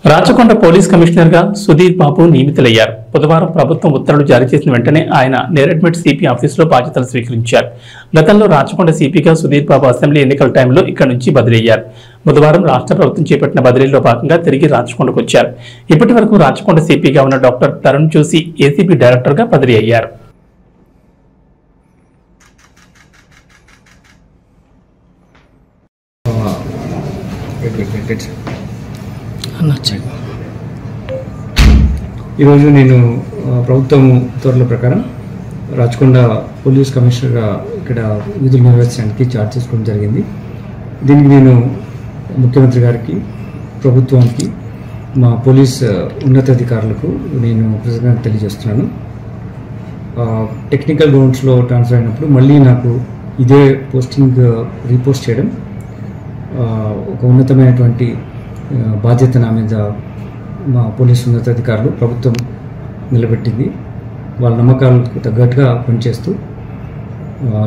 Rachakonda police commissioner గా సుధీర్ బాబు నియమితులయ్యారు. బుధవారం ప్రభుత్వం ఉత్తర్వులు జారీ చేసిన వెంటనే ఆయన నేరేడ్మెట్ సిపి ఆఫీసులో బాధ్యతలు స్వీకరించారు. గతంలో రాచకొండ సిపిగా సుధీర్ బాబు అసెంబ్లీ ఎన్నికల టైంలో ఇక్కడి నుంచి బదిలీ అయ్యారు. బుధవారం రాష్ట్ర ప్రభుత్వం చేపట్టిన బదిలీలో భాగంగా తిరిగి రాచకొండకు వచ్చారు. ఇప్పటి వరకు రాచకొండ సిపిగా ఉన్న డాక్టర్ తరుణ్ చూసి ఏసీపీ డైరెక్టర్ గా బదిలీ అయ్యారు. ఈరోజు నేను ప్రభుత్వం ఉత్తర్వుల ప్రకారం రాచకొండ పోలీస్ కమిషనర్గా ఇక్కడ విధులు నిర్వహించడానికి ఛార్జ్ చేసుకోవడం జరిగింది. దీనికి నేను ముఖ్యమంత్రి గారికి, ప్రభుత్వానికి, మా పోలీస్ ఉన్నతాధికారులకు నేను కృతజ్ఞతలు తెలియజేస్తున్నాను. టెక్నికల్ గ్రౌండ్స్లో ట్రాన్స్ఫర్ అయినప్పుడు మళ్ళీ నాకు ఇదే పోస్టింగ్ రీపోస్ట్ చేయడం ఒక ఉన్నతమైనటువంటి బాధ్యత నా మీద మా పోలీసు ఉన్నతాధికారులు, ప్రభుత్వం నిలబెట్టింది. వాళ్ళ నమ్మకాలకు తగ్గట్టుగా పనిచేస్తూ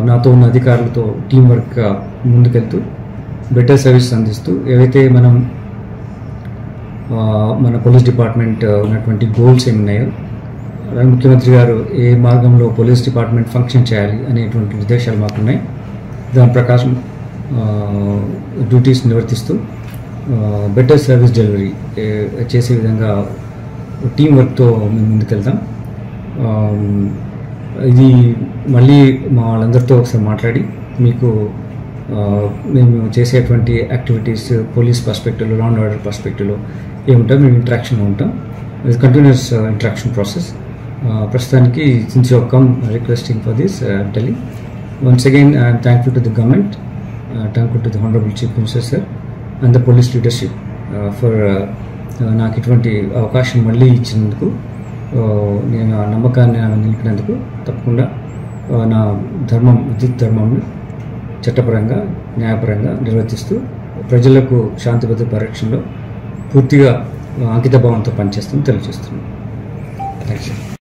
నాతో ఉన్న అధికారులతో టీం వర్క్గా ముందుకెళ్తూ బెటర్ సర్వీస్ అందిస్తూ ఏవైతే మన పోలీస్ డిపార్ట్మెంట్ ఉన్నటువంటి గోల్స్ ఏమున్నాయో, అలాగే ముఖ్యమంత్రి గారు ఏ మార్గంలో పోలీస్ డిపార్ట్మెంట్ ఫంక్షన్ చేయాలి అనేటువంటి నిర్దేశాలు మాకున్నాయి. దాని ప్రకారం డ్యూటీస్ నిర్వర్తిస్తూ బెటర్ సర్వీస్ డెలివరీ చేసే విధంగా టీం వర్క్తో మేము ముందుకెళ్తాం. ఇది మళ్ళీ మా వాళ్ళందరితో ఒకసారి మాట్లాడి మీకు మేము చేసేటువంటి యాక్టివిటీస్ పోలీస్ పర్స్పెక్టివ్లో, లా అండ్ ఆర్డర్ పర్స్పెక్టివ్లో ఏముంటాం, మేము ఇంటరాక్షన్లో ఉంటాం. ఇది కంటిన్యూస్ ఇంటరాక్షన్ ప్రాసెస్. ప్రస్తుతానికి since you have come requesting for this telling once again I'm thankful to the government, thankful to the honourable chief minister sir and the police leadership for నాకు ఇటువంటి అవకాశం మళ్ళీ ఇచ్చినందుకు, నేను ఆ నమ్మకాన్ని నిలిపినందుకు తప్పకుండా నా విద్యుత్ ధర్మంని చట్టపరంగా, న్యాయపరంగా నిర్వర్తిస్తూ ప్రజలకు శాంతి భద్రత పరిరక్షణలో పూర్తిగా అంకిత భావంతో పనిచేస్తామని తెలియజేస్తున్నాను. థ్యాంక్స్.